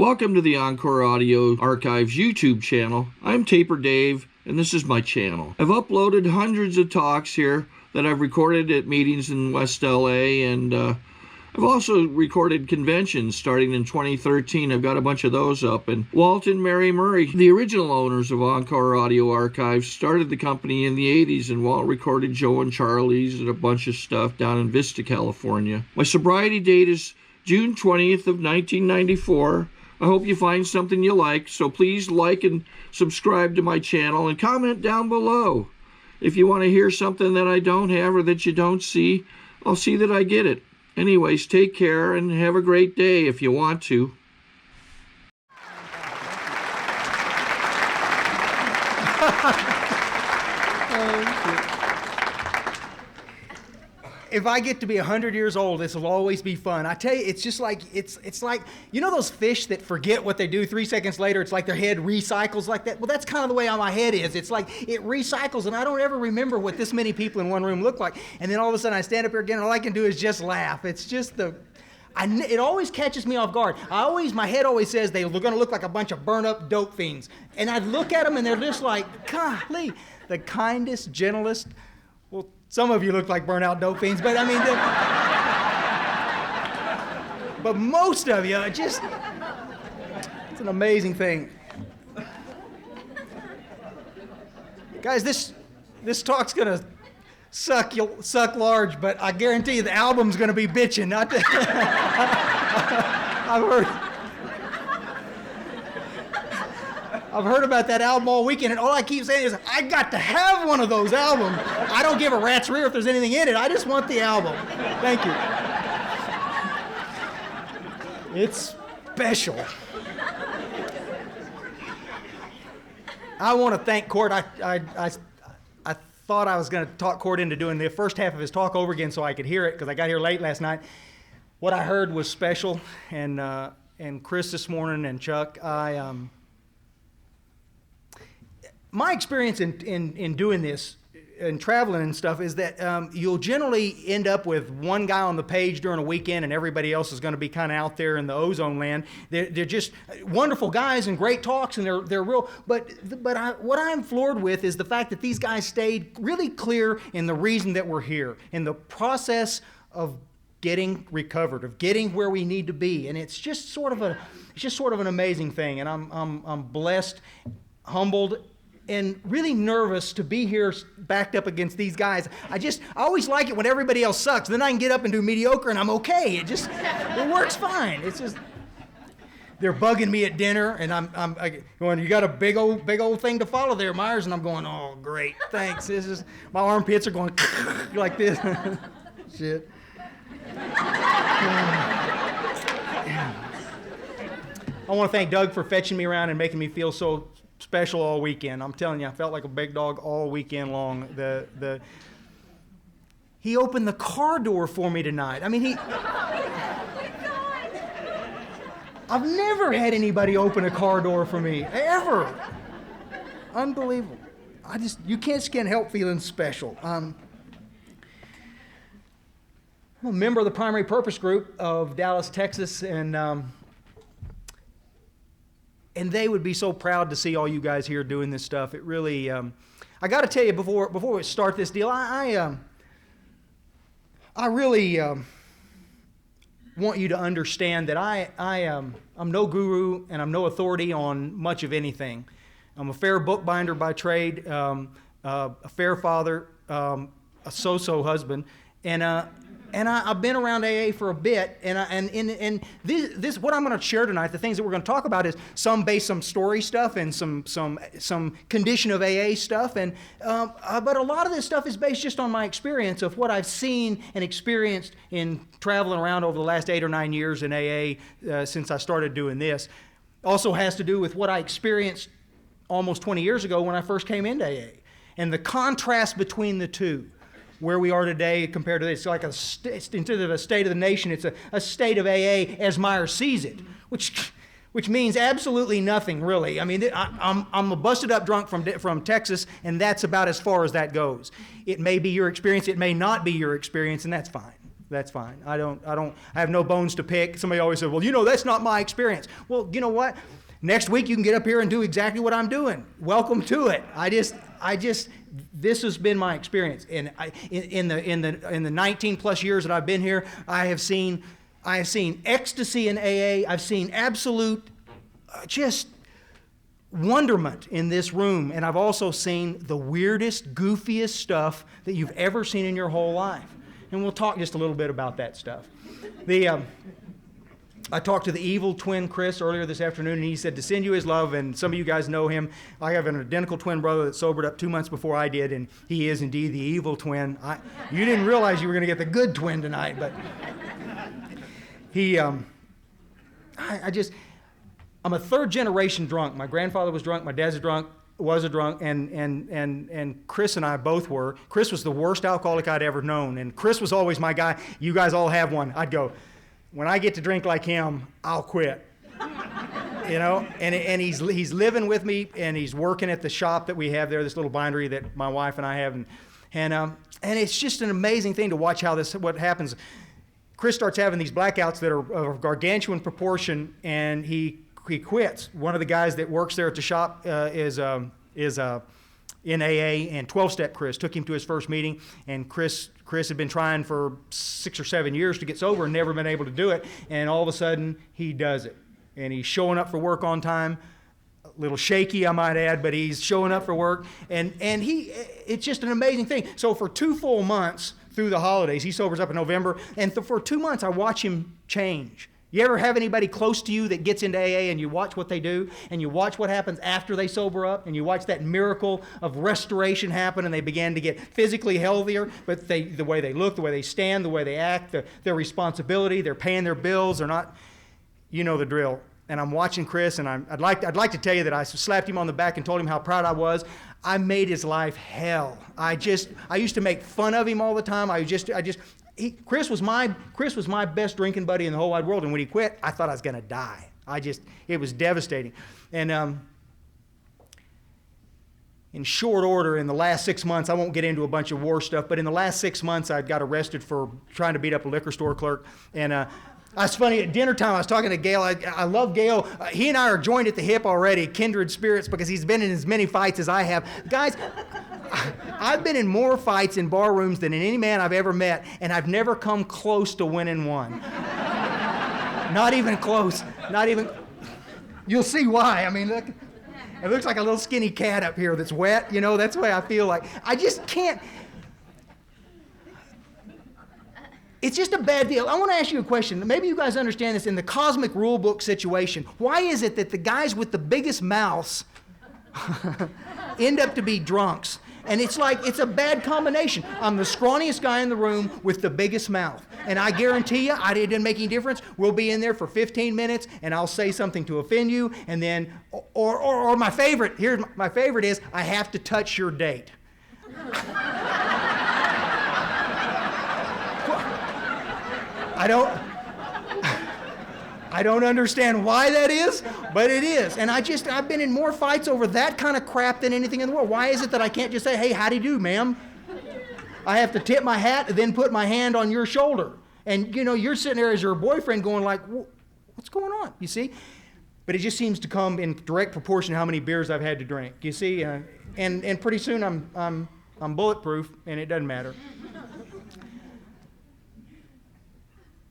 Welcome to the Encore Audio Archives YouTube channel. I'm Taper Dave, and this is my channel. I've uploaded hundreds of talks here that I've recorded at meetings in West LA, and I've also recorded conventions starting in 2013. I've got a bunch of those up. And Walt and Mary Murray, the original owners of Encore Audio Archives, started the company in the 80s, and Walt recorded Joe and Charlie's and a bunch of stuff down in Vista, California. My sobriety date is June 20th of 1994. I hope you find something you like, so please like and subscribe to my channel and comment down below. If you want to hear something that I don't have or that you don't see, I'll see that I get it. Anyways, take care and have a great day if you want to. If I get to be 100 years old, this will always be fun. I tell you, it's just like, it's like, you know those fish that forget what they do 3 seconds later, it's like their head recycles like that? Well, that's kind of the way my head is. It's like it recycles, and I don't ever remember what this many people in one room look like. And then all of a sudden I stand up here again, and all I can do is just laugh. It's just it always catches me off guard. My head always says they're going to look like a bunch of burnt up dope fiends. And I look at them and they're just like, golly, the kindest, gentlest, well, some of you look like burnt out dope fiends, but I mean, but most of you, it's an amazing thing. Guys, this talk's gonna suck large, but I guarantee you the album's gonna be bitchin'. I've heard about that album all weekend, and all I keep saying is, I got to have one of those albums. I don't give a rat's rear if there's anything in it. I just want the album. Thank you. It's special. I want to thank Court. I thought I was going to talk Court into doing the first half of his talk over again so I could hear it, because I got here late last night. What I heard was special, and Chris this morning and Chuck, my experience in doing this and traveling and stuff is that you'll generally end up with one guy on the page during a weekend, and everybody else is going to be kind of out there in the ozone land. They're just wonderful guys and great talks, and they're real. But what I'm floored with is the fact that these guys stayed really clear in the reason that we're here, in the process of getting recovered, of getting where we need to be, and it's just sort of an amazing thing. And I'm blessed, humbled, and really nervous to be here backed up against these guys. I always like it when everybody else sucks. Then I can get up and do mediocre and I'm okay. It works fine. It's just, they're bugging me at dinner, and I'm going, you got a big old thing to follow there, Myers, and I'm going, oh great, thanks. My armpits are going like this. Shit. I want to thank Doug for fetching me around and making me feel so special all weekend. I'm telling you, I felt like a big dog all weekend long. He opened the car door for me tonight. I mean, I've never had anybody open a car door for me, ever. Unbelievable. You can't help feeling special. I'm a member of the Primary Purpose Group of Dallas, Texas, and they would be so proud to see all you guys here doing this stuff. It really, I got to tell you before we start this deal, I really want you to understand that I'm no guru and I'm no authority on much of anything. I'm a fair bookbinder by trade, a fair father, a so-so husband, and I've been around AA for a bit, and this what I'm going to share tonight, the things that we're going to talk about is some story stuff and some condition of AA stuff, but a lot of this stuff is based just on my experience of what I've seen and experienced in traveling around over the last 8 or 9 years in AA since I started doing this. Also has to do with what I experienced almost 20 years ago when I first came into AA, and the contrast between the two. Where we are today compared to this. It's like instead of a state of the nation, it's a state of AA as Myers sees it, which means absolutely nothing, really. I mean, I'm a busted up drunk from Texas, and that's about as far as that goes. It may be your experience, it may not be your experience, and that's fine. That's fine. I have no bones to pick. Somebody always said, well, that's not my experience. Well, you know what? Next week you can get up here and do exactly what I'm doing. Welcome to it. This has been my experience. And in the 19 plus years that I've been here, I have seen ecstasy in AA. I've seen absolute just wonderment in this room. And I've also seen the weirdest, goofiest stuff that you've ever seen in your whole life. And we'll talk just a little bit about that stuff. I talked to the evil twin Chris earlier this afternoon, and he said to send you his love, and some of you guys know him. I have an identical twin brother that sobered up 2 months before I did, and he is indeed the evil twin. You didn't realize you were going to get the good twin tonight, but I'm a third generation drunk. My grandfather was drunk, my dad's was a drunk, and Chris and I both were. Chris was the worst alcoholic I'd ever known, and Chris was always my guy. You guys all have one. I'd go, when I get to drink like him, I'll quit. And he's living with me, and he's working at the shop that we have there, this little bindery that my wife and I have, and it's just an amazing thing to watch what happens. Chris starts having these blackouts that are of gargantuan proportion, and he quits. One of the guys that works there at the shop is in AA, and 12-step Chris took him to his first meeting, and Chris had been trying for 6 or 7 years to get sober and never been able to do it, and all of a sudden he does it. And he's showing up for work on time, a little shaky I might add, but he's showing up for work, and it's just an amazing thing. So for 2 full months through the holidays, he sobers up in November, and for 2 months I watch him change. You ever have anybody close to you that gets into AA and you watch what they do and you watch what happens after they sober up and you watch that miracle of restoration happen and they begin to get physically healthier, but the way they look, the way they stand, the way they act, their responsibility, they're paying their bills, they're not, you know the drill. And I'm watching Chris, and I'd like to tell you that I slapped him on the back and told him how proud I was. I made his life hell. I used to make fun of him all the time. Chris was my best drinking buddy in the whole wide world, and when he quit, I thought I was going to die. It was devastating. And in short order, in the last 6 months, I won't get into a bunch of war stuff, but in the last 6 months, I got arrested for trying to beat up a liquor store clerk. And it's funny, at dinner time, I was talking to Gail. I love Gail. He and I are joined at the hip already, kindred spirits, because he's been in as many fights as I have. Guys, I've been in more fights in bar rooms than any man I've ever met, and I've never come close to winning one. Not even close. Not even. You'll see why. I mean, look. It looks like a little skinny cat up here that's wet. That's the way I feel like. I just can't. It's just a bad deal. I want to ask you a question. Maybe you guys understand this in the cosmic rule book situation. Why is it that the guys with the biggest mouths end up to be drunks? And it's a bad combination. I'm the scrawniest guy in the room with the biggest mouth. And I guarantee you, it didn't make any difference. We'll be in there for 15 minutes, and I'll say something to offend you, and then, or my favorite, my favorite is, I have to touch your date. I don't understand why that is, but it is. And I've been in more fights over that kind of crap than anything in the world. Why is it that I can't just say, hey, howdy do, ma'am? I have to tip my hat and then put my hand on your shoulder. And, you're sitting there as your boyfriend going like, what's going on, you see? But it just seems to come in direct proportion to how many beers I've had to drink, you see? And pretty soon I'm bulletproof, and it doesn't matter.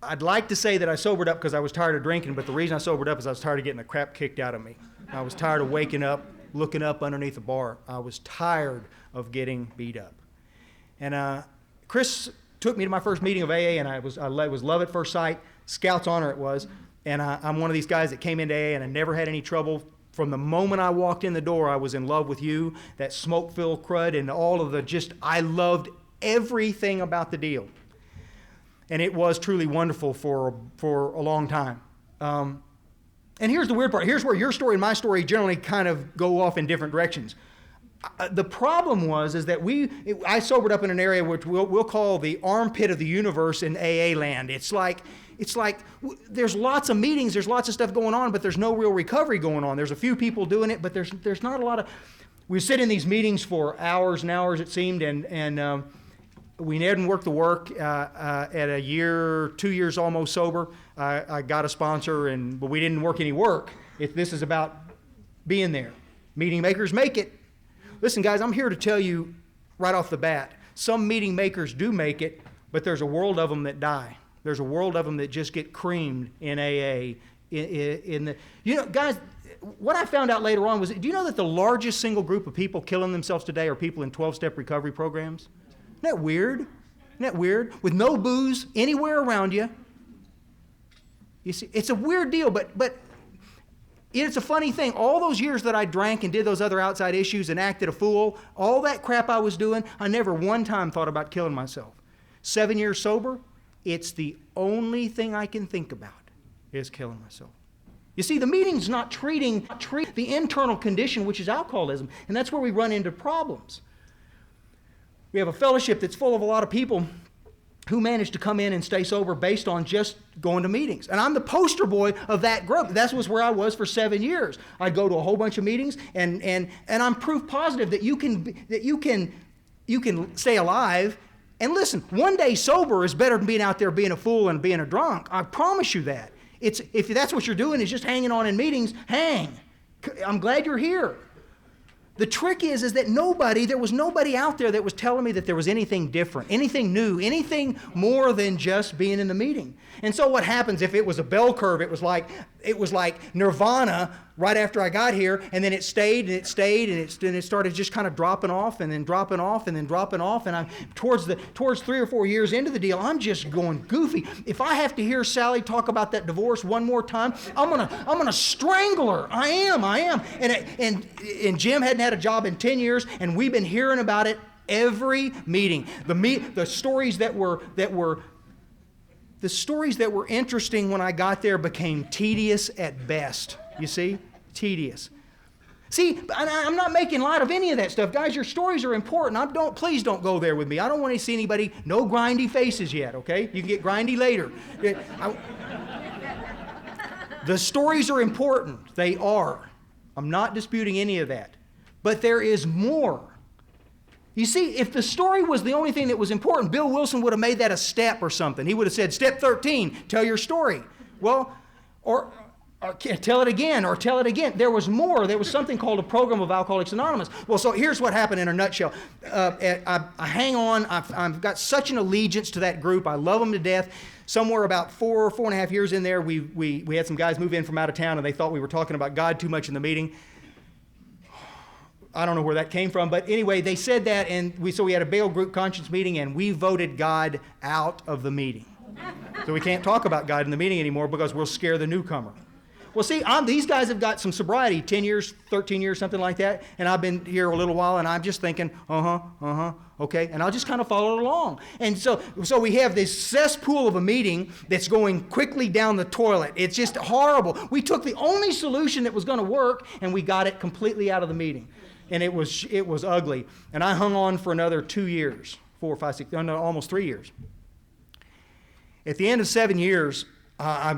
I'd like to say that I sobered up because I was tired of drinking, but the reason I sobered up is I was tired of getting the crap kicked out of me. I was tired of waking up, looking up underneath the bar. I was tired of getting beat up. And Chris took me to my first meeting of AA, and I was love at first sight. Scout's honor it was. And I'm one of these guys that came into AA, and I never had any trouble. From the moment I walked in the door, I was in love with you, that smoke-filled crud, and all of I loved everything about the deal. And it was truly wonderful for a long time. And here's the weird part. Here's where your story and my story generally kind of go off in different directions. The problem is that I sobered up in an area which we'll call the armpit of the universe in AA land. It's like there's lots of meetings, there's lots of stuff going on, but there's no real recovery going on. There's a few people doing it, but there's not a lot of. We sit in these meetings for hours and hours, it seemed, and we didn't work the work. At a year, 2 years almost sober, I got a sponsor, but we didn't work any work. This is about being there. Meeting makers make it. Listen, guys, I'm here to tell you right off the bat, some meeting makers do make it, but there's a world of them that die. There's a world of them that just get creamed in AA. Guys, what I found out later on was, do you know that the largest single group of people killing themselves today are people in 12-step recovery programs? Isn't that weird? Isn't that weird? With no booze anywhere around you. You see, it's a weird deal, but it's a funny thing. All those years that I drank and did those other outside issues and acted a fool, all that crap I was doing, I never one time thought about killing myself. 7 years sober, it's the only thing I can think about is killing myself. You see, the meeting's not treating the internal condition, which is alcoholism, and that's where we run into problems. We have a fellowship that's full of a lot of people who managed to come in and stay sober based on just going to meetings. And I'm the poster boy of that group. That was where I was for 7 years. I'd go to a whole bunch of meetings, and I'm proof positive that you can stay alive. And listen, one day sober is better than being out there being a fool and being a drunk. I promise you that. If that's what you're doing is just hanging on in meetings, hang. I'm glad you're here. The trick is that there was nobody out there that was telling me that there was anything different, anything new, anything more than just being in the meeting. And so what happens if it was a bell curve? It was like nirvana right after I got here, and then it stayed and it stayed, and it started just kind of dropping off and then dropping off and then dropping off. And I'm towards 3 or 4 years into the deal, I'm just going goofy. If I have to hear Sally talk about that divorce one more time, I'm gonna strangle her. I am. And Jim hadn't had a job in 10 years, and we've been hearing about it every meeting. The stories that were interesting when I got there became tedious at best. You see? Tedious. See, I'm not making light of any of that stuff. Guys, your stories are important. Please don't go there with me. I don't want to see anybody, no grindy faces yet, okay? You can get grindy later. The stories are important. They are. I'm not disputing any of that. But there is more. You see, if the story was the only thing that was important, Bill Wilson would have made that a step or something. He would have said, step 13, tell your story. Well, or tell it again, or tell it again. There was more. There was something called a program of Alcoholics Anonymous. Well, so here's what happened in a nutshell. I hang on. I've got such an allegiance to that group. I love them to death. Somewhere about 4.5 years in there, we had some guys move in from out of town, and they thought we were talking about God too much in the meeting. I don't know where that came from, but anyway, they said that, and so we had a bail group conscience meeting, and we voted God out of the meeting. So we can't talk about God in the meeting anymore because we'll scare the newcomer. Well, see, these guys have got some sobriety, 10 years, 13 years, something like that, and I've been here a little while, and I'm just thinking, okay, and I'll just kind of follow it along. And so we have this cesspool of a meeting that's going quickly down the toilet. It's just horrible. We took the only solution that was going to work, and we got it completely out of the meeting. And it was ugly. And I hung on for another 2 years, 4, 5, 6, almost 3 years. At the end of 7 years, I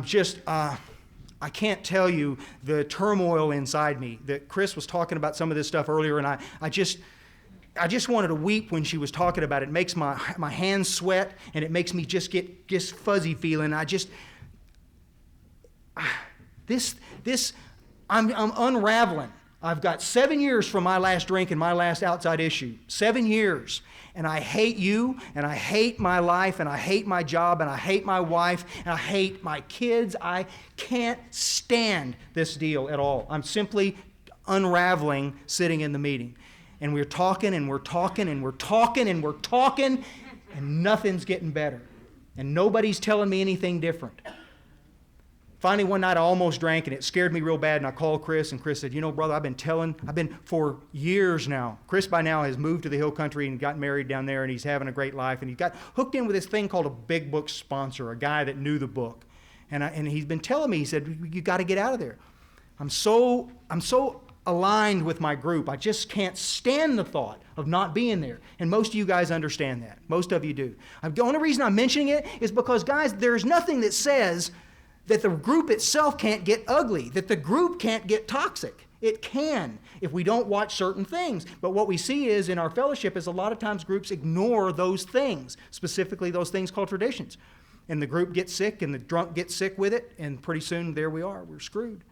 can't tell you the turmoil inside me. That Chris was talking about some of this stuff earlier, and I just wanted to weep when she was talking about it. It makes my hands sweat, and it makes me just get fuzzy feeling. I'm unraveling. I've got 7 years from my last drink and my last outside issue. 7 years. And I hate you, and I hate my life, and I hate my job, and I hate my wife, and I hate my kids. I can't stand this deal at all. I'm simply unraveling sitting in the meeting. And we're talking, and we're talking, and we're talking, and we're talking, and nothing's getting better. And nobody's telling me anything different. Finally, one night I almost drank, and it scared me real bad, and I called Chris, and Chris said, brother, I've been for years now. Chris by now has moved to the hill country and got married down there, and he's having a great life, and he got hooked in with this thing called a big book sponsor, a guy that knew the book. And he's been telling me, he said, you got to get out of there. I'm so aligned with my group. I just can't stand the thought of not being there. And most of you guys understand that. Most of you do. The only reason I'm mentioning it is because, guys, there's nothing that says that the group itself can't get ugly, that the group can't get toxic. It can if we don't watch certain things. But what we see is in our fellowship is a lot of times groups ignore those things, specifically those things called traditions. And the group gets sick and the drunk gets sick with it, and pretty soon there we are. We're screwed.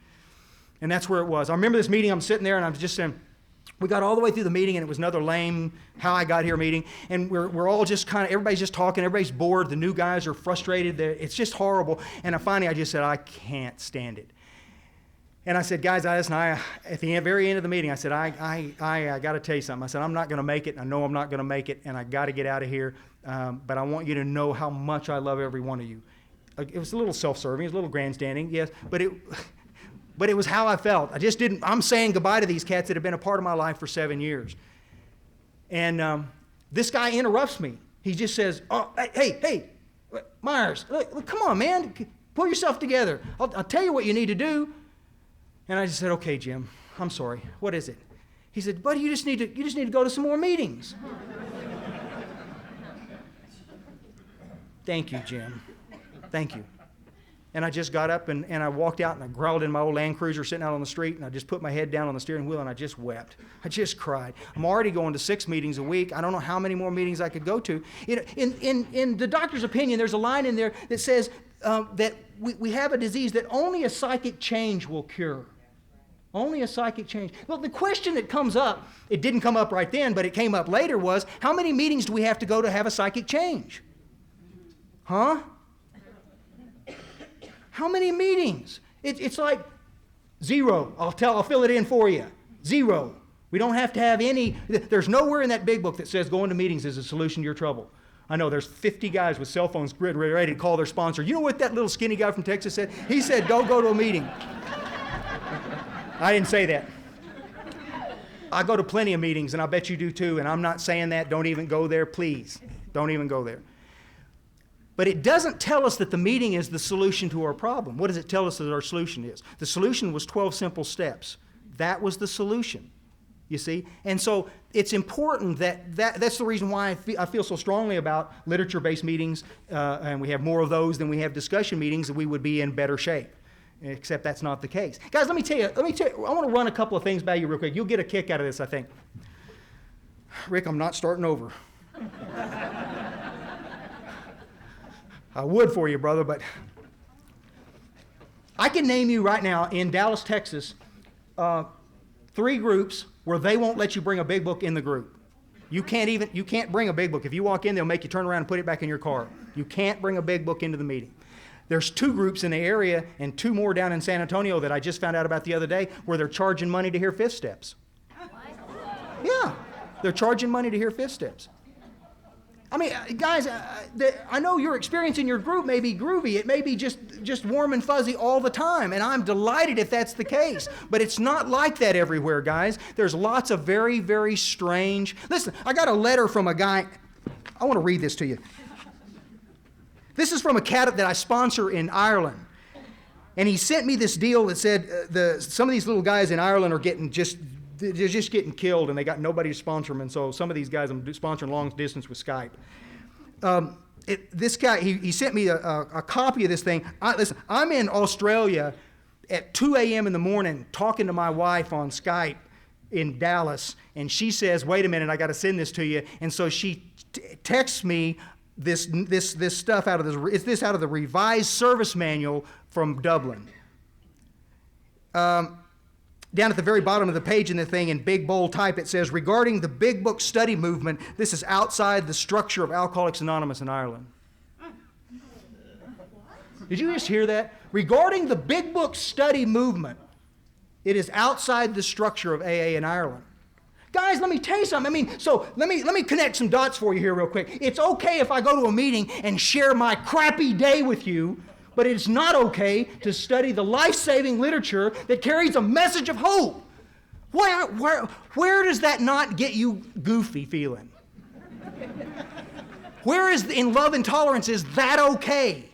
And that's where it was. I remember this meeting, I'm sitting there and I was just saying, we got all the way through the meeting and it was another lame how I got here meeting. And we're all just kind of, everybody's just talking, everybody's bored, the new guys are frustrated, it's just horrible. And finally I just said, I can't stand it. And I said, guys, at the very end of the meeting, I said, I got to tell you something. I said, I'm not going to make it. I know I'm not going to make it, and I got to get out of here. But I want you to know how much I love every one of you. It was a little self-serving, it was a little grandstanding, yes, but it was how I felt. I'm saying goodbye to these cats that have been a part of my life for 7 years. And this guy interrupts me. He just says, oh, hey, Myers, look, come on, man, pull yourself together. I'll tell you what you need to do. And I just said, okay, Jim, I'm sorry. What is it? He said, buddy, you just need to go to some more meetings. Thank you, Jim. Thank you. And I just got up and I walked out and I growled in my old Land Cruiser sitting out on the street, and I just put my head down on the steering wheel and I just wept. I just cried. I'm already going to 6 meetings a week. I don't know how many more meetings I could go to. In the doctor's opinion, there's a line in there that says that we have a disease that only a psychic change will cure. Only a psychic change. Well, the question that comes up, it didn't come up right then, but it came up later, was how many meetings do we have to go to have a psychic change? Huh? How many meetings? It's like 0. I'll fill it in for you. 0. We don't have to have any. There's nowhere in that big book that says going to meetings is a solution to your trouble. I know there's 50 guys with cell phones ready to call their sponsor. You know what that little skinny guy from Texas said? He said, don't go to a meeting. I didn't say that. I go to plenty of meetings, and I bet you do too, and I'm not saying that. Don't even go there, please. Don't even go there. But it doesn't tell us that the meeting is the solution to our problem. What does it tell us that our solution is? The solution was 12 simple steps. That was the solution, you see? And so it's important that's the reason why I feel so strongly about literature-based meetings, and we have more of those than we have discussion meetings, and we would be in better shape. Except that's not the case. Guys, let me tell you, I want to run a couple of things by you real quick. You'll get a kick out of this, I think. Rick, I'm not starting over. I would for you, brother, but I can name you right now in Dallas, Texas, 3 groups where they won't let you bring a big book in the group. You can't bring a big book. If you walk in, they'll make you turn around and put it back in your car. You can't bring a big book into the meeting. There's 2 groups in the area and 2 more down in San Antonio that I just found out about the other day where they're charging money to hear 5th steps. Yeah, they're charging money to hear 5th steps. I mean, guys, I know your experience in your group may be groovy. It may be just warm and fuzzy all the time, and I'm delighted if that's the case. But it's not like that everywhere, guys. There's lots of very, very strange... Listen, I got a letter from a guy. I want to read this to you. This is from a cat that I sponsor in Ireland. And he sent me this deal that said some of these little guys in Ireland are they're just getting killed, and they got nobody to sponsor them. And so some of these guys I'm sponsoring long distance with Skype. This guy, he sent me a copy of this thing. Listen, I'm in Australia at 2 a.m. in the morning talking to my wife on Skype in Dallas, and she says, wait a minute, I got to send this to you. And so she texts me this stuff out of the Revised Service Manual from Dublin. Down at the very bottom of the page in the thing, in big bold type, it says, regarding the Big Book study movement, this is outside the structure of Alcoholics Anonymous in Ireland. Did you just hear that? Regarding the Big Book study movement, it is outside the structure of AA in Ireland. Guys, let me tell you something. I mean, so let me connect some dots for you here real quick. It's okay if I go to a meeting and share my crappy day with you, but it's not okay to study the life-saving literature that carries a message of hope. Where does that not get you goofy feeling? Where is, in Love and Tolerance, is that okay?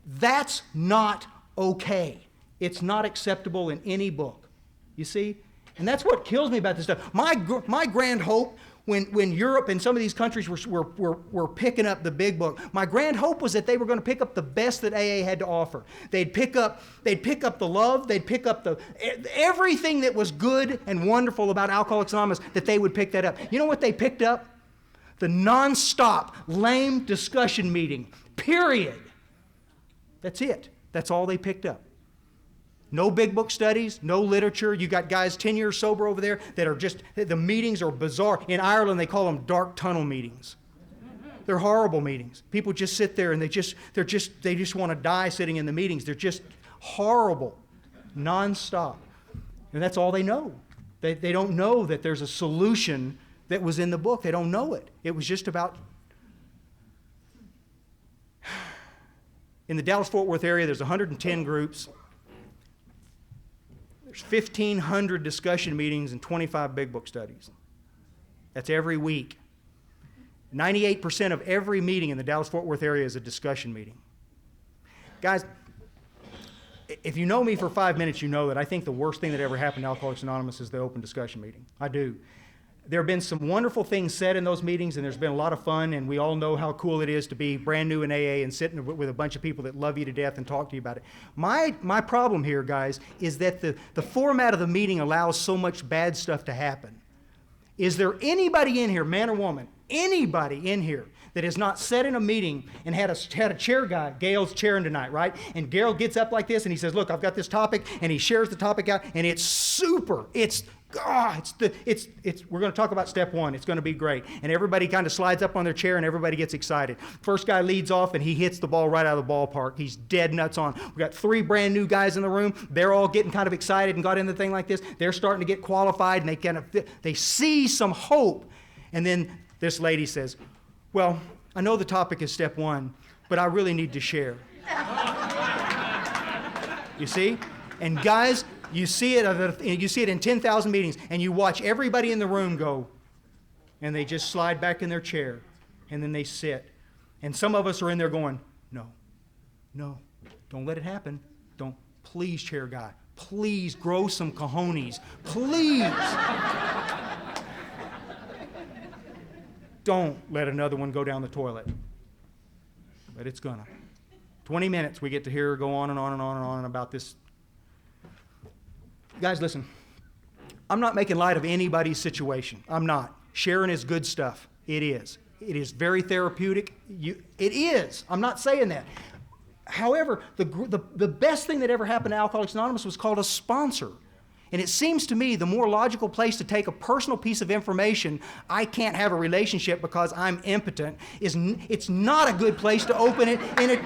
That's not okay. It's not acceptable in any book. You see? And that's what kills me about this stuff. My grand hope when Europe and some of these countries were picking up the big book, my grand hope was that they were going to pick up the best that AA had to offer. They'd pick up the love, they'd pick up everything that was good and wonderful about Alcoholics Anonymous, that they would pick that up. You know what they picked up? The nonstop, lame discussion meeting, period. That's it. That's all they picked up. No big book studies, no literature. You got guys 10 years sober over there that are just, the meetings are bizarre. In Ireland, they call them dark tunnel meetings. They're horrible meetings. People just sit there and they just want to die sitting in the meetings. They're just horrible, nonstop. And that's all they know. They don't know that there's a solution that was in the book. They don't know it. It was just about... In the Dallas-Fort Worth area, there's 110 groups. There's 1,500 discussion meetings and 25 big book studies. That's every week. 98% of every meeting in the Dallas-Fort Worth area is a discussion meeting. Guys, if you know me for 5 minutes, you know that I think the worst thing that ever happened to Alcoholics Anonymous is the open discussion meeting. I do. There have been some wonderful things said in those meetings, and there's been a lot of fun, and we all know how cool it is to be brand new in AA and sitting with a bunch of people that love you to death and talk to you about it. My problem here, guys, is that the format of the meeting allows so much bad stuff to happen. Is there anybody in here, man or woman, anybody in here that has not sat in a meeting and had a chair guy? Gail's chairing tonight, right? And Gail gets up like this and he says, look, I've got this topic, and he shares the topic out, and it's super. We're going to talk about step one. It's going to be great. And everybody kind of slides up on their chair and everybody gets excited. First guy leads off and he hits the ball right out of the ballpark. He's dead nuts on. We got 3 brand new guys in the room. They're all getting kind of excited and got into the thing like this. They're starting to get qualified and they see some hope. And then this lady says, well, I know the topic is step one, but I really need to share. You see? And guys, you see it in 10,000 meetings, and you watch everybody in the room go, and they just slide back in their chair, and then they sit. And some of us are in there going, no, don't let it happen. Don't, please, chair guy, please grow some cojones, please. Don't let another one go down the toilet. But it's gonna. 20 minutes, we get to hear her go on and on and on and on about this. Guys, listen. I'm not making light of anybody's situation. I'm not. Sharing is good stuff. It is. It is very therapeutic. It is. I'm not saying that. However, the best thing that ever happened to Alcoholics Anonymous was called a sponsor. And it seems to me the more logical place to take a personal piece of information, I can't have a relationship because I'm impotent, it's not a good place to open it in a...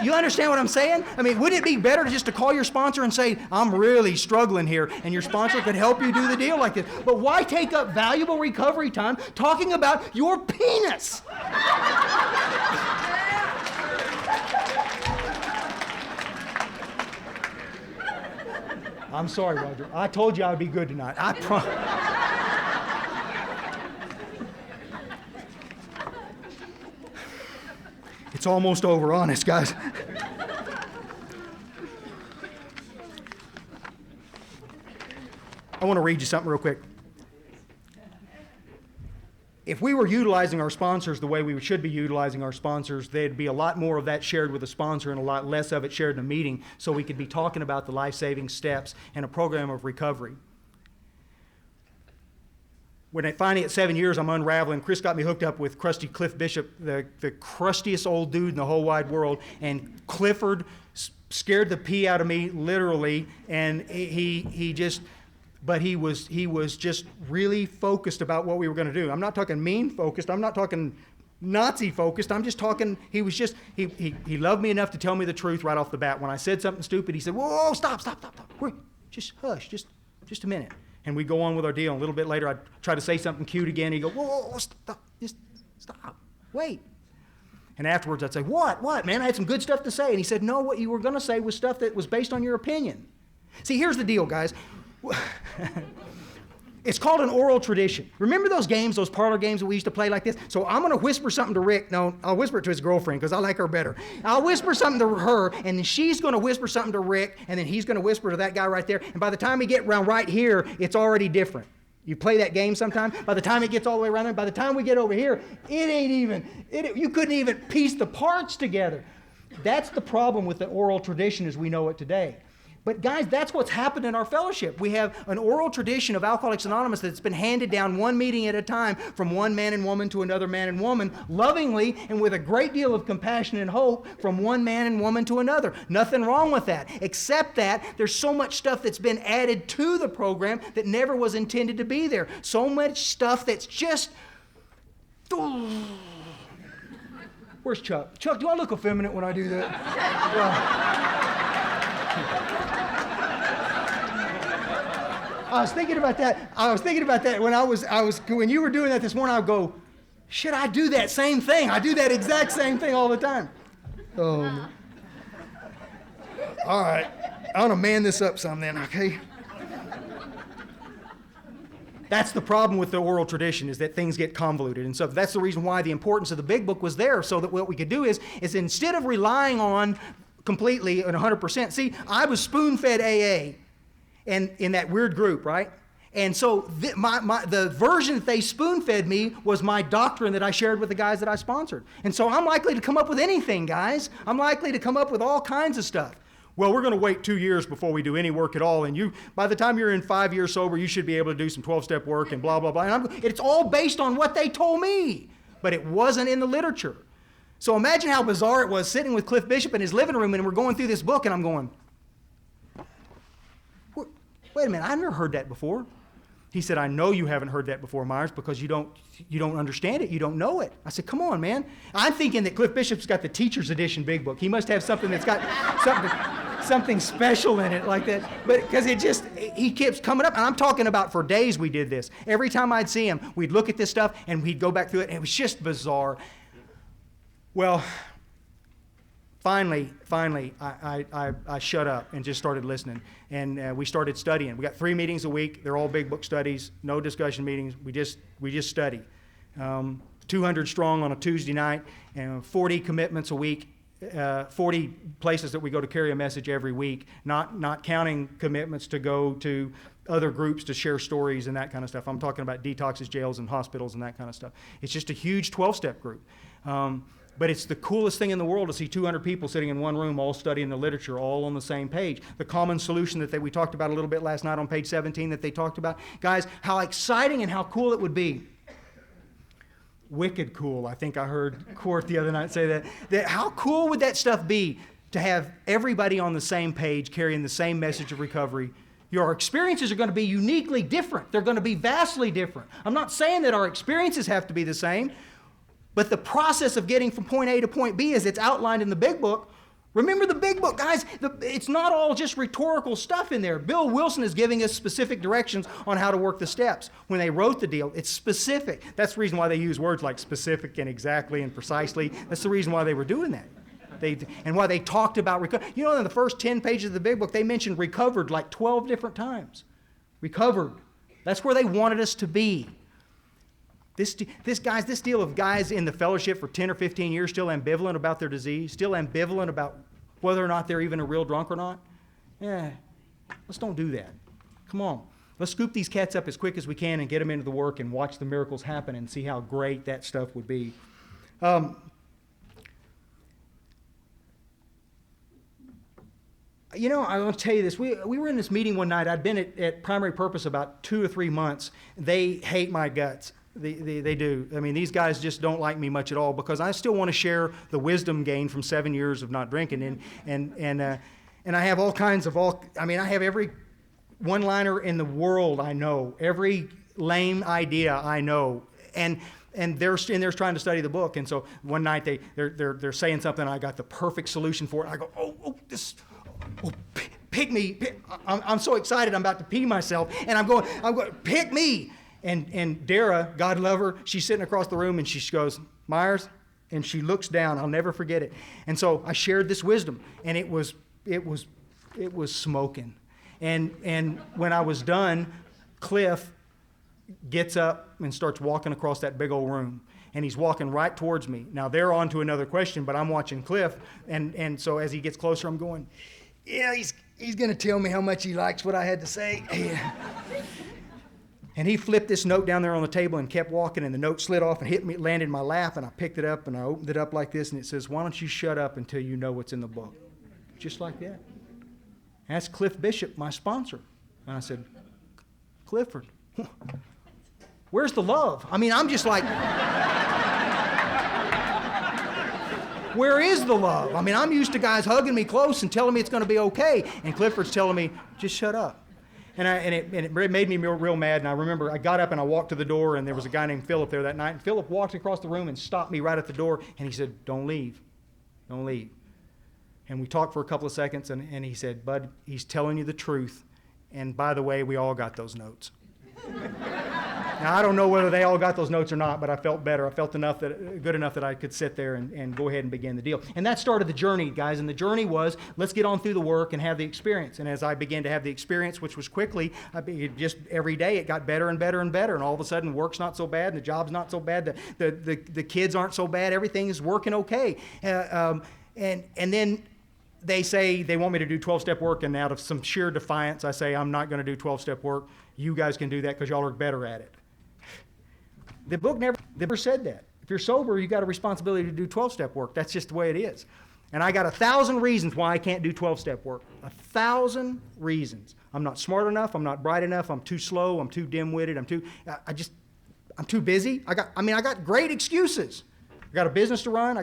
You understand what I'm saying? I mean, wouldn't it be better just to call your sponsor and say, I'm really struggling here, and your sponsor could help you do the deal like this? But why take up valuable recovery time talking about your penis? I'm sorry, Roger. I told you I would be good tonight. I promise. It's almost over, honest, guys. I want to read you something real quick. If we were utilizing our sponsors the way we should be utilizing our sponsors, there'd be a lot more of that shared with the sponsor and a lot less of it shared in a meeting, so we could be talking about the life-saving steps and a program of recovery. When I finally at 7 years, I'm unraveling. Chris got me hooked up with crusty Cliff Bishop, the crustiest old dude in the whole wide world, and Clifford scared the pee out of me, literally, and he just... But he was just really focused about what we were going to do. I'm not talking mean focused. I'm not talking Nazi focused. I'm just talking, he loved me enough to tell me the truth right off the bat. When I said something stupid, he said, whoa, stop. Wait, just hush, just a minute. And we go on with our deal. A little bit later, I'd try to say something cute again. He'd go, whoa, stop, just stop, wait. And afterwards, I'd say, what, man? I had some good stuff to say. And he said, no, what you were going to say was stuff that was based on your opinion. See, here's the deal, guys. It's called an oral tradition. Remember those games, those parlor games that we used to play like this? So I'm going to whisper something to Rick. No, I'll whisper it to his girlfriend because I like her better. I'll whisper something to her, and then she's going to whisper something to Rick, and then he's going to whisper to that guy right there. And by the time we get around right here, it's already different. You play that game sometime. By the time it gets all the way around there, by the time we get over here, you couldn't even piece the parts together. That's the problem with the oral tradition as we know it today. But guys, that's what's happened in our fellowship. We have an oral tradition of Alcoholics Anonymous that's been handed down one meeting at a time from one man and woman to another man and woman, lovingly and with a great deal of compassion and hope from one man and woman to another. Nothing wrong with that, except that there's so much stuff that's been added to the program that never was intended to be there. So much stuff that's just... Where's Chuck? Chuck, do I look effeminate when I do that? I was thinking about that when you were doing that this morning. I would go, should I do that same thing? I do that exact same thing all the time. All right, I want to man this up some then, okay? That's the problem with the oral tradition, is that things get convoluted. And so that's the reason why the importance of the big book was there, so that what we could do is instead of relying on completely and 100%, see, I was spoon-fed AA and in that weird group, right? And so the version that they spoon-fed me was my doctrine that I shared with the guys that I sponsored. And so I'm likely to come up with anything, guys. I'm likely to come up with all kinds of stuff. Well, we're going to wait 2 years before we do any work at all, and by the time you're in 5 years sober, you should be able to do some 12-step work and blah, blah, blah. And it's all based on what they told me, but it wasn't in the literature. So imagine how bizarre it was sitting with Cliff Bishop in his living room, and we're going through this book, and I'm going, wait a minute, I've never heard that before. He said, I know you haven't heard that before, Myers, because you don't understand it. You don't know it. I said, come on, man. I'm thinking that Cliff Bishop's got the teacher's edition big book. He must have something that's got something special in it like that. But because he keeps coming up. And I'm talking about for days we did this. Every time I'd see him, we'd look at this stuff and we'd go back through it. And it was just bizarre. Well, Finally, I shut up and just started listening, and we started studying. We got 3 meetings a week. They're all big book studies, no discussion meetings. We just study. 200 strong on a Tuesday night, and 40 commitments a week. 40 places that we go to carry a message every week, not counting commitments to go to other groups to share stories and that kind of stuff. I'm talking about detoxes, jails, and hospitals and that kind of stuff. It's just a huge 12-step group. But it's the coolest thing in the world to see 200 people sitting in one room all studying the literature, all on the same page. The common solution that we talked about a little bit last night on page 17 that they talked about. Guys, how exciting and how cool it would be. Wicked cool. I think I heard Court the other night say that how cool would that stuff be to have everybody on the same page carrying the same message of recovery. Your experiences are going to be uniquely different. They're going to be vastly different. I'm not saying that our experiences have to be the same, but the process of getting from point A to point B as it's outlined in the big book. Remember the big book, guys. It's not all just rhetorical stuff in there. Bill Wilson is giving us specific directions on how to work the steps. When they wrote the deal, it's specific. That's the reason why they use words like specific and exactly and precisely. That's the reason why they were doing that. And why they talked about recovery. You know, in the first 10 pages of the big book, they mentioned recovered like 12 different times. Recovered. That's where they wanted us to be. This deal of guys in the fellowship for 10 or 15 years still ambivalent about their disease, still ambivalent about whether or not they're even a real drunk or not. Let's don't do that. Come on. Let's scoop these cats up as quick as we can and get them into the work and watch the miracles happen and see how great that stuff would be. You know, I want to tell you this. We were in this meeting one night. I'd been at Primary Purpose about 2 or 3 months. They hate my guts. They do. I mean, these guys just don't like me much at all because I still want to share the wisdom gained from 7 years of not drinking. And I have all kinds of I have every one-liner in the world I know, every lame idea I know. And they're trying to study the book. And so one night they're saying something. I got the perfect solution for it. I go, pick me. I'm so excited. I'm about to pee myself. And I'm going, pick me. And Dara, God love her, she's sitting across the room and she goes, Myers, and she looks down. I'll never forget it. And so I shared this wisdom, and it was smoking. And when I was done, Cliff gets up and starts walking across that big old room. And he's walking right towards me. Now, they're on to another question, but I'm watching Cliff. And so as he gets closer, I'm going, yeah, he's going to tell me how much he likes what I had to say. And he flipped this note down there on the table and kept walking, and the note slid off and hit me, landed in my lap, and I picked it up and I opened it up like this, and it says, "Why don't you shut up until you know what's in the book?" Just like that. And that's Cliff Bishop, my sponsor. And I said, "Clifford, where's the love?" I mean, I'm just like, where is the love? I mean, I'm used to guys hugging me close and telling me it's going to be okay, and Clifford's telling me, "Just shut up." And it made me real mad. And I remember I got up and I walked to the door, and there was a guy named Philip there that night. And Philip walked across the room and stopped me right at the door, and he said, "Don't leave. Don't leave." And we talked for a couple of seconds, and he said, "Bud, he's telling you the truth. And by the way, we all got those notes." Now, I don't know whether they all got those notes or not, but I felt better. I felt good enough that I could sit there and go ahead and begin the deal. And that started the journey, guys. And the journey was, let's get on through the work and have the experience. And as I began to have the experience, which was quickly, just every day it got better and better and better. And all of a sudden, work's not so bad, and the job's not so bad, the kids aren't so bad, everything is working okay. And then they say they want me to do 12-step work, and out of some sheer defiance, I say, "I'm not going to do 12-step work. You guys can do that because y'all are better at it." The book never said that. If you're sober, you got a responsibility to do 12-step work. That's just the way it is. And I got 1,000 reasons why I can't do 12-step work. 1,000 reasons. I'm not smart enough. I'm not bright enough. I'm too slow. I'm too dim-witted. I'm too busy. I got great excuses. I got a business to run.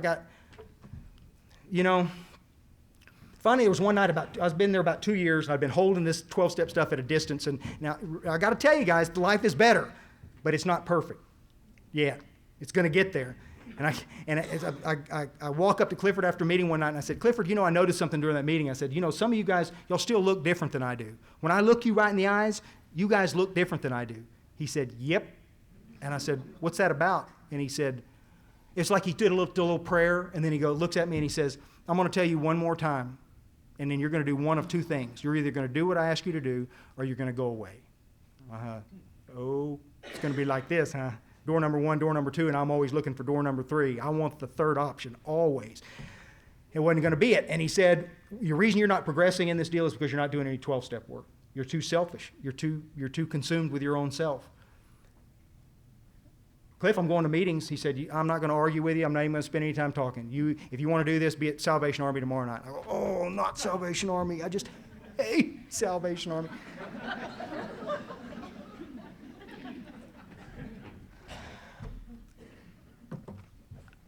Funny, it was one night I've been there about 2 years, and I've been holding this 12-step stuff at a distance. And now, I got to tell you guys, life is better, but it's not perfect yet. It's going to get there. And I walk up to Clifford after a meeting one night, and I said, "Clifford, I noticed something during that meeting." I said, "Some of you guys, y'all still look different than I do. When I look you right in the eyes, you guys look different than I do." He said, "Yep." And I said, "What's that about?" And he said, it's like he did a little prayer, and then he looks at me and he says, "I'm going to tell you one more time, and then you're going to do one of two things. You're either going to do what I ask you to do, or you're going to go away." Oh, it's going to be like this, huh? Door number 1, door number 2, and I'm always looking for door number 3. I want the third option, always. It wasn't going to be it. And he said, "The reason you're not progressing in this deal is because you're not doing any 12-step work. You're too selfish. You're too consumed with your own self." "Cliff, I'm going to meetings." He said, "I'm not going to argue with you. I'm not even going to spend any time talking. If you want to do this, be at Salvation Army tomorrow night." I go, "Oh, not Salvation Army. I just hate Salvation Army."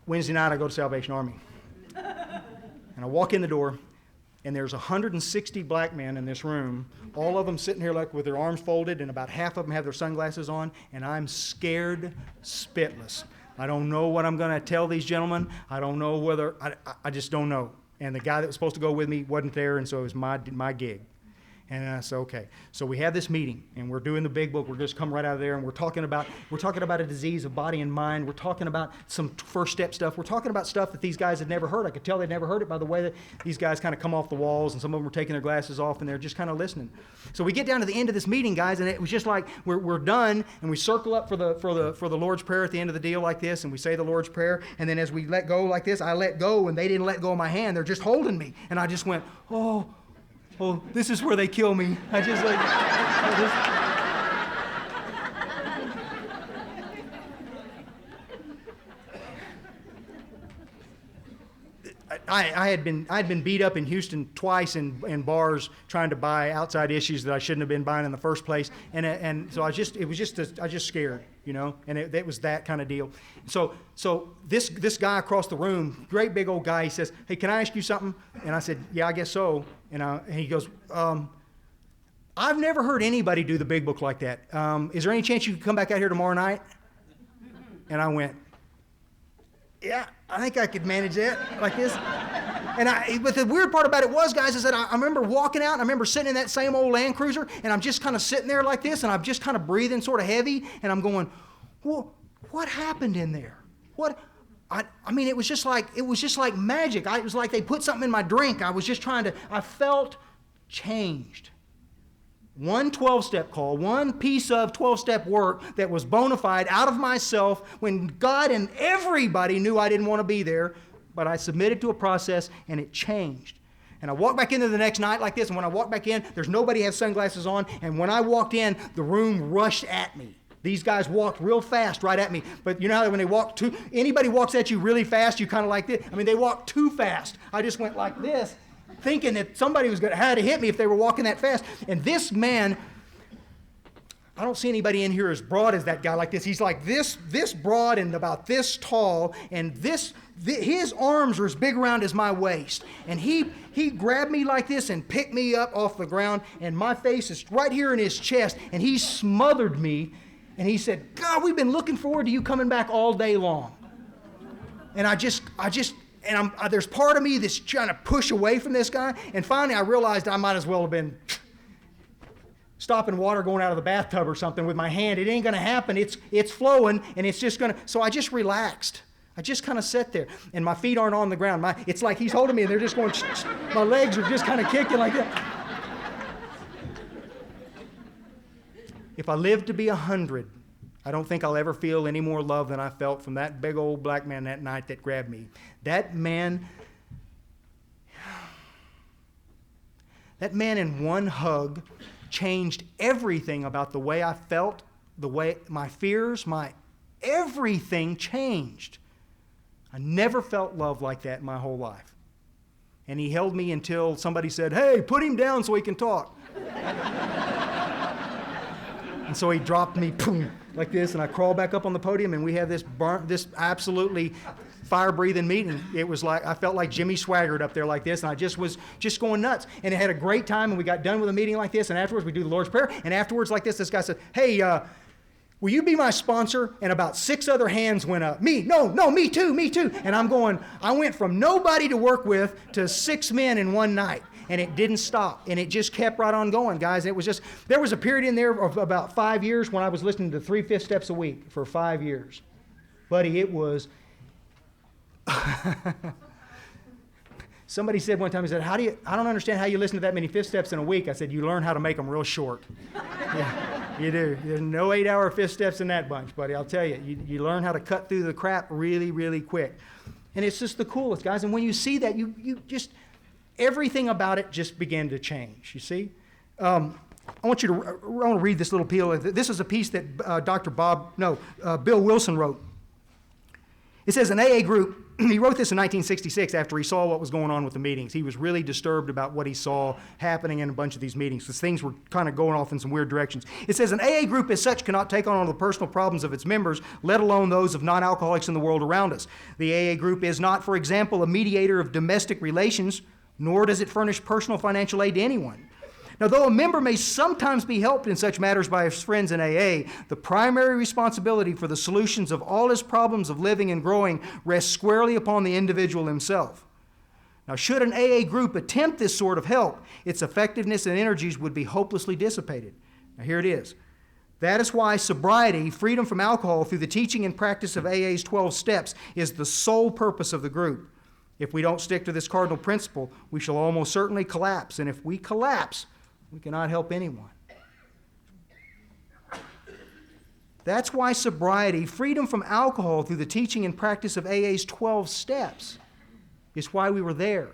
Wednesday night, I go to Salvation Army. And I walk in the door, and there's 160 black men in this room, all of them sitting here like with their arms folded, and about half of them have their sunglasses on, and I'm scared spitless. I don't know what I'm going to tell these gentlemen. I don't know whether, I just don't know. And the guy that was supposed to go with me wasn't there, and so it was my gig. And I said, okay. So we have this meeting, and we're doing the big book. We're just come right out of there, and we're talking about a disease of body and mind. We're talking about some first step stuff. We're talking about stuff that these guys had never heard. I could tell they'd never heard it by the way that these guys kind of come off the walls, and some of them were taking their glasses off, and they're just kind of listening. So we get down to the end of this meeting, guys, and it was just like we're done, and we circle up for the Lord's Prayer at the end of the deal like this, and we say the Lord's Prayer, and then as we let go like this, I let go, and they didn't let go of my hand. They're just holding me, and I just went, oh, this is where they kill me. I'd been beat up in Houston twice in bars trying to buy outside issues that I shouldn't have been buying in the first place, and so I was just scared, and it was that kind of deal. So this guy across the room, great big old guy, he says, "Hey, can I ask you something?" And I said, "Yeah, I guess so." And he goes, "I've never heard anybody do the big book like that. Is there any chance you could come back out here tomorrow night?" And I went, "Yeah, I think I could manage that like this." But the weird part about it was, guys, is that I remember walking out, and I remember sitting in that same old Land Cruiser, and I'm just kind of sitting there like this, and I'm just kind of breathing sort of heavy, and I'm going, well, what happened in there? It was just like magic. It was like they put something in my drink. I felt changed. One 12-step call, one piece of 12-step work that was bona fide out of myself when God and everybody knew I didn't want to be there, but I submitted to a process and it changed. And I walked back into the next night like this, and when I walked back in, there's nobody has sunglasses on, and when I walked in, the room rushed at me. These guys walked real fast right at me. But you know how when they walk anybody walks at you really fast, you kind of like this. I mean, they walked too fast. I just went like this, thinking that somebody was had to hit me if they were walking that fast. And this man, I don't see anybody in here as broad as that guy like this. He's like this broad and about this tall, and his arms are as big around as my waist. And he grabbed me like this and picked me up off the ground, and my face is right here in his chest, and he smothered me, and he said, God, we've been looking forward to you coming back all day long. And there's part of me that's trying to push away from this guy, and finally I realized I might as well have been stopping water going out of the bathtub or something with my hand. It ain't going to happen. It's flowing, and it's just going to... So I just relaxed. I just kind of sat there, and my feet aren't on the ground. It's like he's holding me, and they're just going... My legs are just kind of kicking like that. If I live to be 100, I don't think I'll ever feel any more love than I felt from that big old black man that night that grabbed me. That man in one hug changed everything about the way I felt, the way my fears, everything changed. I never felt love like that in my whole life. And he held me until somebody said, hey, put him down so he can talk. And so he dropped me, boom, like this, and I crawled back up on the podium, and we had this absolutely fire-breathing meeting. It was like, I felt like Jimmy Swaggart up there like this, and I just was going nuts. And it had a great time, and we got done with a meeting like this, and afterwards we do the Lord's Prayer, and afterwards like this guy said, hey, will you be my sponsor? And about 6 other hands went up. Me, no, me too. And I went from nobody to work with to 6 men in one night. And it didn't stop. And it just kept right on going, guys. It was just, there was a period in there of about 5 years when I was listening to 3 5th steps a week for 5 years. Buddy, it was, somebody said one time, he said, I don't understand how you listen to that many 5th steps in a week. I said, you learn how to make them real short. Yeah, you do. There's no 8-hour 5th steps in that bunch, buddy. I'll tell you. You learn how to cut through the crap really, really quick. And it's just the coolest, guys. And when you see that, you just... everything about it just began to change, you see? I want to read this little piece. This is a piece that Bill Wilson wrote. It says, an AA group, he wrote this in 1966 after he saw what was going on with the meetings. He was really disturbed about what he saw happening in a bunch of these meetings because things were kind of going off in some weird directions. It says, an AA group as such cannot take on all the personal problems of its members, let alone those of non-alcoholics in the world around us. The AA group is not, for example, a mediator of domestic relations, nor does it furnish personal financial aid to anyone. Now, though a member may sometimes be helped in such matters by his friends in AA, the primary responsibility for the solutions of all his problems of living and growing rests squarely upon the individual himself. Now, should an AA group attempt this sort of help, its effectiveness and energies would be hopelessly dissipated. Now, here it is. That is why sobriety, freedom from alcohol through the teaching and practice of AA's 12 steps, is the sole purpose of the group. If we don't stick to this cardinal principle, we shall almost certainly collapse. And if we collapse, we cannot help anyone. That's why sobriety, freedom from alcohol through the teaching and practice of AA's 12 steps, is why we were there.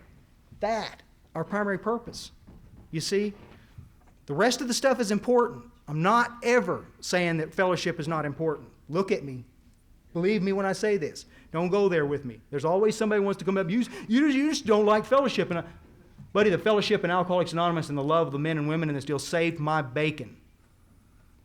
That, our primary purpose. You see, the rest of the stuff is important. I'm not ever saying that fellowship is not important. Look at me. Believe me when I say this. Don't go there with me. There's always somebody who wants to come up. You just don't like fellowship. Buddy, the fellowship in Alcoholics Anonymous and the love of the men and women in this deal saved my bacon.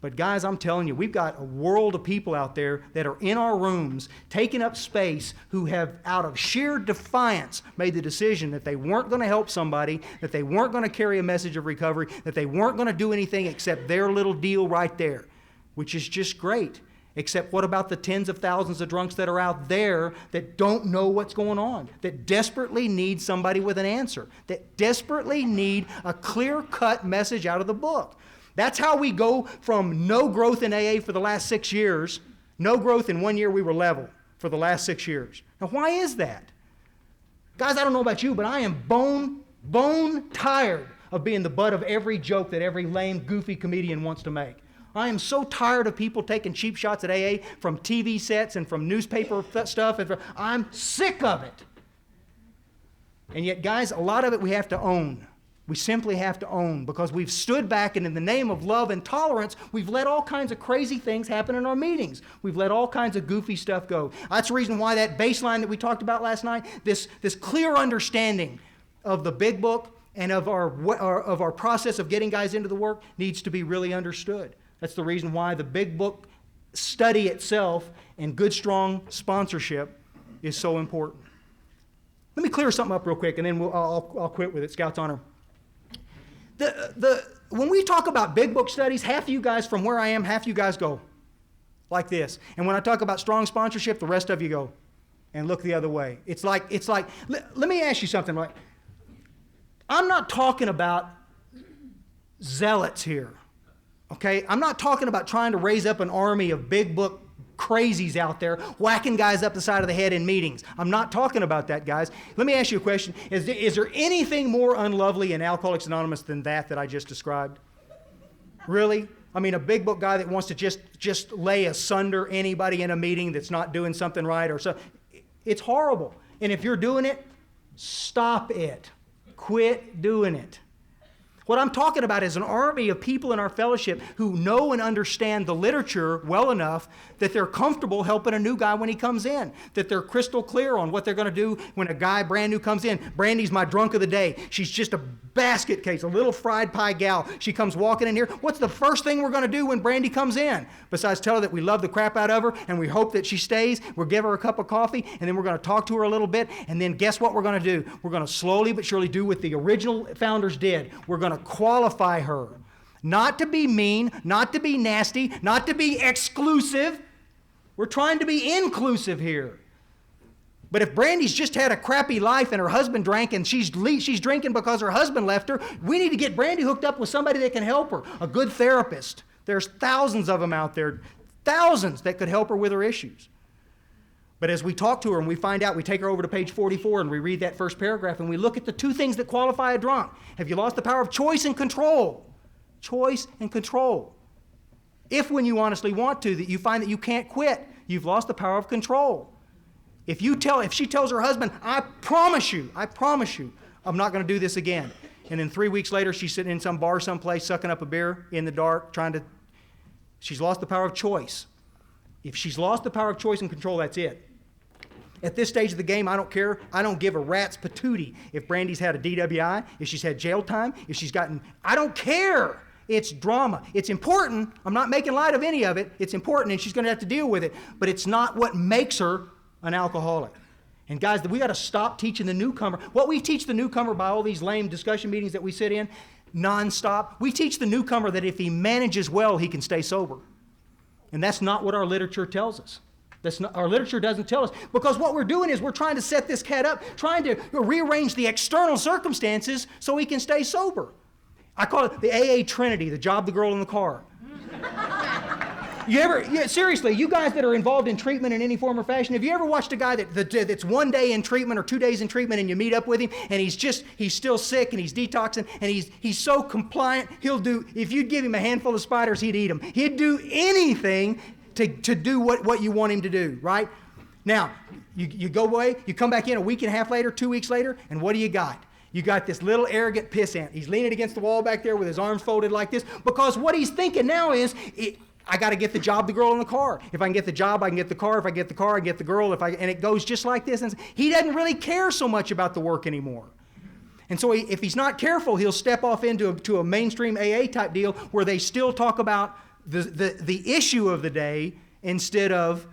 But guys, I'm telling you, we've got a world of people out there that are in our rooms, taking up space, who have, out of sheer defiance, made the decision that they weren't going to help somebody, that they weren't going to carry a message of recovery, that they weren't going to do anything except their little deal right there, which is just great. Except what about the tens of thousands of drunks that are out there that don't know what's going on, that desperately need somebody with an answer, that desperately need a clear-cut message out of the book? That's how we go from no growth in AA for the last 6 years, no growth in 1 year we were level for the last 6 years. Now, why is that? Guys, I don't know about you, but I am bone tired of being the butt of every joke that every lame, goofy comedian wants to make. I am so tired of people taking cheap shots at AA from TV sets and from newspaper stuff. I'm sick of it. And yet, guys, a lot of it we have to own. We simply have to own, because we've stood back and in the name of love and tolerance, we've let all kinds of crazy things happen in our meetings. We've let all kinds of goofy stuff go. That's the reason why that baseline that we talked about last night, this clear understanding of the big book and of our process of getting guys into the work needs to be really understood. That's the reason why the big book study itself and good, strong sponsorship is so important. Let me clear something up real quick, and then I'll quit with it. Scouts honor. When we talk about big book studies, half of you guys from where I am, half of you guys go like this. And when I talk about strong sponsorship, the rest of you go and look the other way. It's like let me ask you something. Right? I'm not talking about zealots here, okay? I'm not talking about trying to raise up an army of big book crazies out there whacking guys up the side of the head in meetings. I'm not talking about that, guys. Let me ask you a question. Is there anything more unlovely in Alcoholics Anonymous than that I just described? Really? I mean, a big book guy that wants to just lay asunder anybody in a meeting that's not doing something right or so. It's horrible. And if you're doing it, stop it. Quit doing it. What I'm talking about is an army of people in our fellowship who know and understand the literature well enough that they're comfortable helping a new guy when he comes in, that they're crystal clear on what they're going to do when a guy brand new comes in. Brandy's my drunk of the day. She's just a basket case, a little fried pie gal. She comes walking in here. What's the first thing we're going to do when Brandy comes in? Besides tell her that we love the crap out of her and we hope that she stays, we'll give her a cup of coffee, and then we're going to talk to her a little bit, and then guess what we're going to do? We're going to slowly but surely do what the original founders did. We're going to qualify her. Not to be mean, not to be nasty, not to be exclusive. We're trying to be inclusive here. But if Brandy's just had a crappy life and her husband drank and she's drinking because her husband left her, we need to get Brandy hooked up with somebody that can help her, a good therapist. There's thousands of them out there, thousands that could help her with her issues. But as we talk to her and we find out, we take her over to page 44 and we read that first paragraph and we look at the two things that qualify a drunk. Have you lost the power of choice and control? Choice and control. If when you honestly want to, that you find that you can't quit, you've lost the power of control. If she tells her husband, I promise you, I'm not going to do this again. And then 3 weeks later, she's sitting in some bar someplace, sucking up a beer in the dark, she's lost the power of choice. If she's lost the power of choice and control, that's it. At this stage of the game, I don't care. I don't give a rat's patootie if Brandy's had a DWI, if she's had jail time, I don't care. It's drama. It's important. I'm not making light of any of it. It's important, and she's going to have to deal with it. But it's not what makes her an alcoholic. And guys, we got to stop teaching the newcomer. What we teach the newcomer by all these lame discussion meetings that we sit in, nonstop, we teach the newcomer that if he manages well, he can stay sober. And that's not what our literature tells us. Our literature doesn't tell us, because what we're doing is we're trying to set this cat up, trying to rearrange the external circumstances so he can stay sober. I call it the AA Trinity, the job, the girl, in the car. Seriously, you guys that are involved in treatment in any form or fashion, have you ever watched a guy that's 1 day in treatment or 2 days in treatment and you meet up with him and he's still sick and he's detoxing and he's so compliant, if you'd give him a handful of spiders, he'd eat them. He'd do anything to do what you want him to do, right? Now, you go away, you come back in a week and a half later, 2 weeks later, and what do you got? You got this little arrogant pissant. He's leaning against the wall back there with his arms folded like this, because what he's thinking now is, I got to get the job, the girl, in the car. If I can get the job, I can get the car. If I get the car, I can get the girl. And it goes just like this. And he doesn't really care so much about the work anymore. And so if he's not careful, he'll step off into a mainstream AA type deal where they still talk about the issue of the day instead of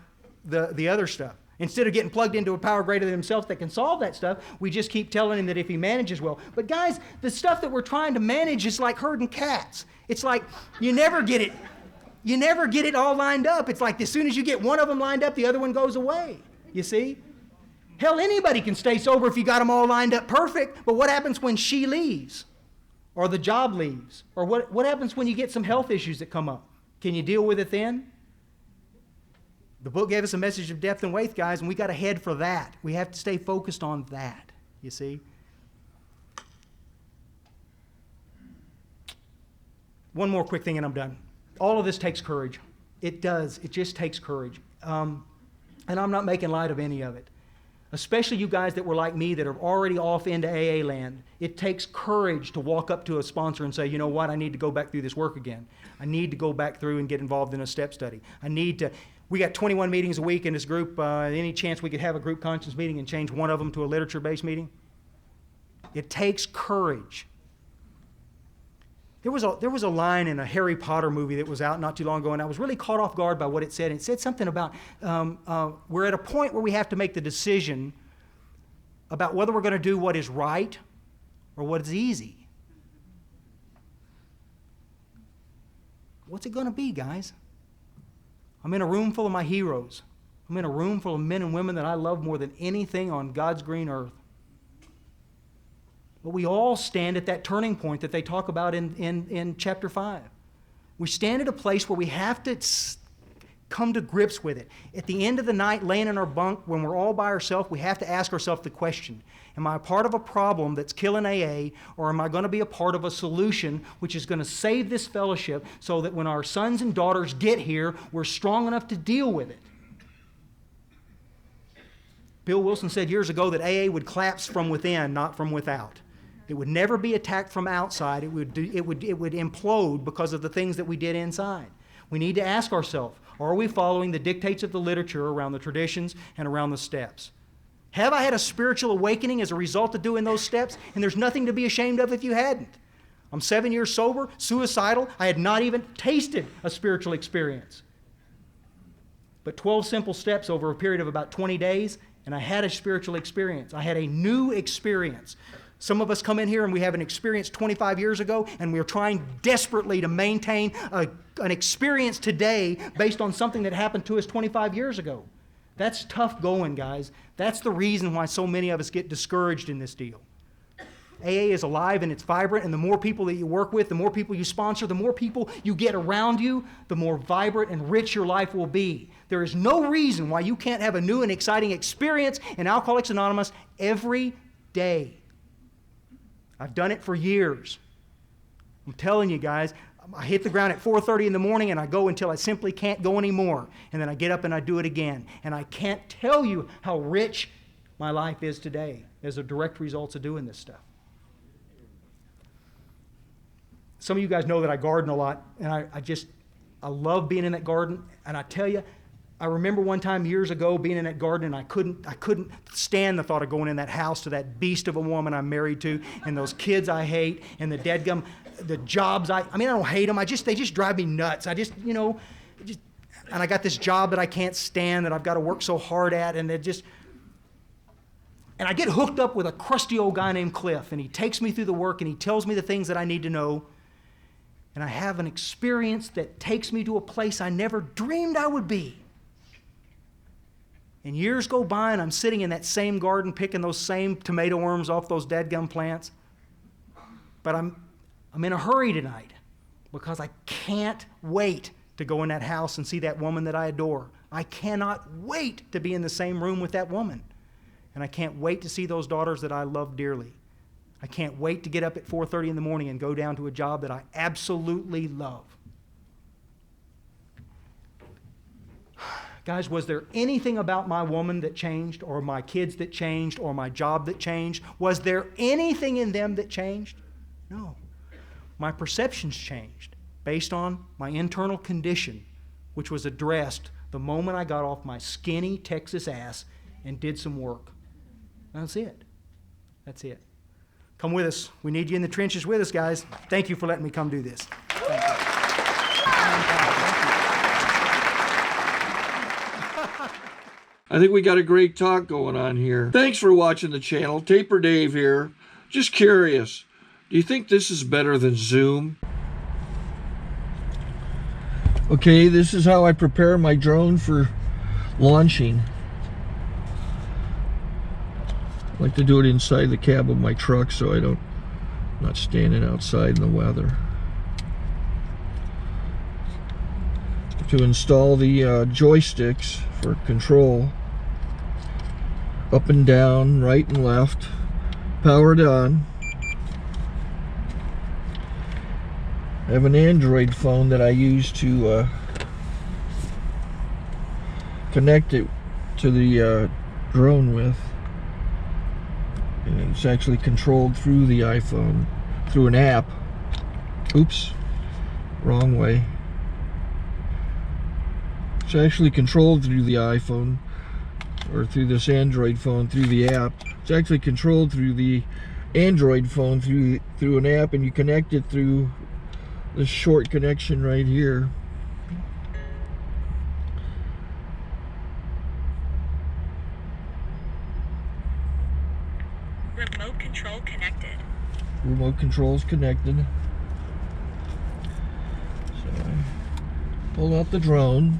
the other stuff. Instead of getting plugged into a power greater than himself that can solve that stuff, we just keep telling him that if he manages well. But guys, the stuff that we're trying to manage is like herding cats. It's like you never get it all lined up. It's like as soon as you get one of them lined up, the other one goes away. You see? Hell, anybody can stay sober if you got them all lined up perfect. But what happens when she leaves? Or the job leaves? Or what happens when you get some health issues that come up? Can you deal with it then? The book gave us a message of depth and weight, guys, and we got to head for that. We have to stay focused on that, you see? One more quick thing and I'm done. All of this takes courage. It does. It just takes courage. And I'm not making light of any of it. especially you guys that were like me that are already off into AA land. It takes courage to walk up to a sponsor and say, you know what, I need to go back through this work again. I need to go back through and get involved in a step study. We got 21 meetings a week in this group. Any chance we could have a group conscience meeting and change one of them to a literature-based meeting? It takes courage. There was a line in a Harry Potter movie that was out not too long ago, and I was really caught off guard by what it said. It said something about we're at a point where we have to make the decision about whether we're going to do what is right or what is easy. What's it going to be, guys? I'm in a room full of my heroes. I'm in a room full of men and women that I love more than anything on God's green earth. But we all stand at that turning point that they talk about in chapter 5. We stand at a place where we have to come to grips with it. At the end of the night, laying in our bunk, when we're all by ourselves, we have to ask ourselves the question, am I a part of a problem that's killing AA, or am I going to be a part of a solution which is going to save this fellowship so that when our sons and daughters get here, we're strong enough to deal with it? Bill Wilson said years ago that AA would collapse from within, not from without. It would never be attacked from outside. It would implode because of the things that we did inside. We need to ask ourselves, are we following the dictates of the literature around the traditions and around the steps? Have I had a spiritual awakening as a result of doing those steps? And there's nothing to be ashamed of if you hadn't. I'm 7 years sober, suicidal. I had not even tasted a spiritual experience. But 12 simple steps over a period of about 20 days, and I had a spiritual experience. I had a new experience. Some of us come in here and we have an experience 25 years ago, and we're trying desperately to maintain an experience today based on something that happened to us 25 years ago. That's tough going, guys. That's the reason why so many of us get discouraged in this deal. AA is alive and it's vibrant, and the more people that you work with, the more people you sponsor, the more people you get around you, the more vibrant and rich your life will be. There is no reason why you can't have a new and exciting experience in Alcoholics Anonymous every day. I've done it for years. I'm telling you guys, I hit the ground at 4:30 in the morning and I go until I simply can't go anymore. And then I get up and I do it again. And I can't tell you how rich my life is today as a direct result of doing this stuff. Some of you guys know that I garden a lot, and I love being in that garden. And I tell you, I remember one time years ago being in that garden, and I couldn't stand the thought of going in that house to that beast of a woman I'm married to, and those kids I hate, and the jobs I don't hate them. They just drive me nuts. And I got this job that I can't stand, that I've got to work so hard at, and I get hooked up with a crusty old guy named Cliff, and he takes me through the work, and he tells me the things that I need to know, and I have an experience that takes me to a place I never dreamed I would be. And years go by, and I'm sitting in that same garden picking those same tomato worms off those dadgum plants. But I'm in a hurry tonight because I can't wait to go in that house and see that woman that I adore. I cannot wait to be in the same room with that woman. And I can't wait to see those daughters that I love dearly. I can't wait to get up at 4:30 in the morning and go down to a job that I absolutely love. Guys, was there anything about my woman that changed, or my kids that changed, or my job that changed? Was there anything in them that changed? No. My perceptions changed based on my internal condition, which was addressed the moment I got off my skinny Texas ass and did some work. That's it. That's it. Come with us. We need you in the trenches with us, guys. Thank you for letting me come do this. Thank you. I think we got a great talk going on here. Thanks for watching the channel. Taper Dave here. Just curious, do you think this is better than Zoom? Okay, this is how I prepare my drone for launching. I like to do it inside the cab of my truck so I'm not standing outside in the weather. To install the joysticks for control, up and down, right and left, powered on. I have an Android phone that I use to connect it to the drone with. And it's actually controlled through the iPhone, through an app. Oops, wrong way. It's actually controlled through the iPhone, or through this Android phone, through the app. It's actually controlled through the Android phone, through an app, and you connect it through this short connection right here. Remote control connected. Remote control's connected. So I pull out the drone.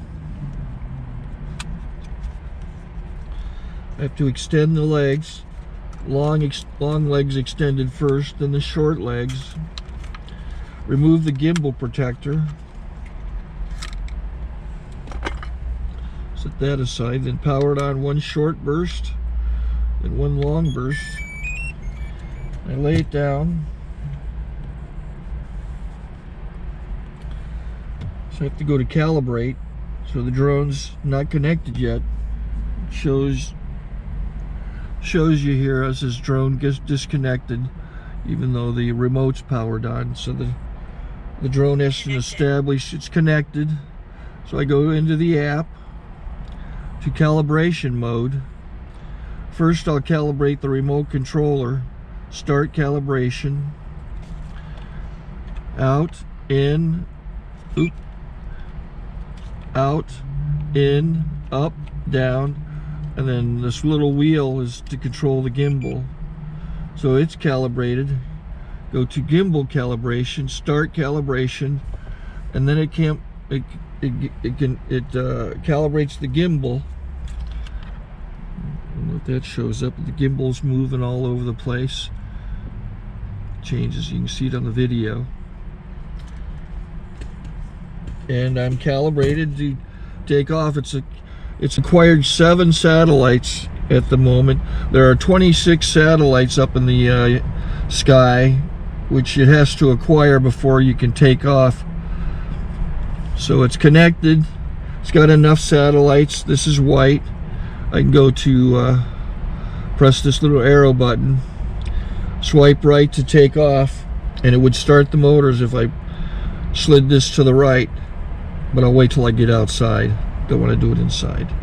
I have to extend the legs. Long legs extended first, then the short legs. Remove the gimbal protector. Set that aside, then power it on one short burst, then one long burst. I lay it down. So I have to go to calibrate. So the drone's not connected yet. It shows you here as this drone gets disconnected, even though the remote's powered on. So the drone has to establish it's connected. So I go into the app to calibration mode. First I'll calibrate the remote controller. Start calibration. Out, in, out, in, up, down, and then this little wheel is to control the gimbal. So it's calibrated. Go to gimbal calibration, start calibration, and then it calibrates the gimbal. And if that shows up, the gimbal's moving all over the place. Changes, you can see it on the video. And I'm calibrated to take off. It's acquired 7 satellites at the moment. There are 26 satellites up in the sky, which it has to acquire before you can take off. So it's connected. It's got enough satellites. This is white. I can go to press this little arrow button, swipe right to take off, and it would start the motors if I slid this to the right. But I'll wait till I get outside. Don't want to do it inside.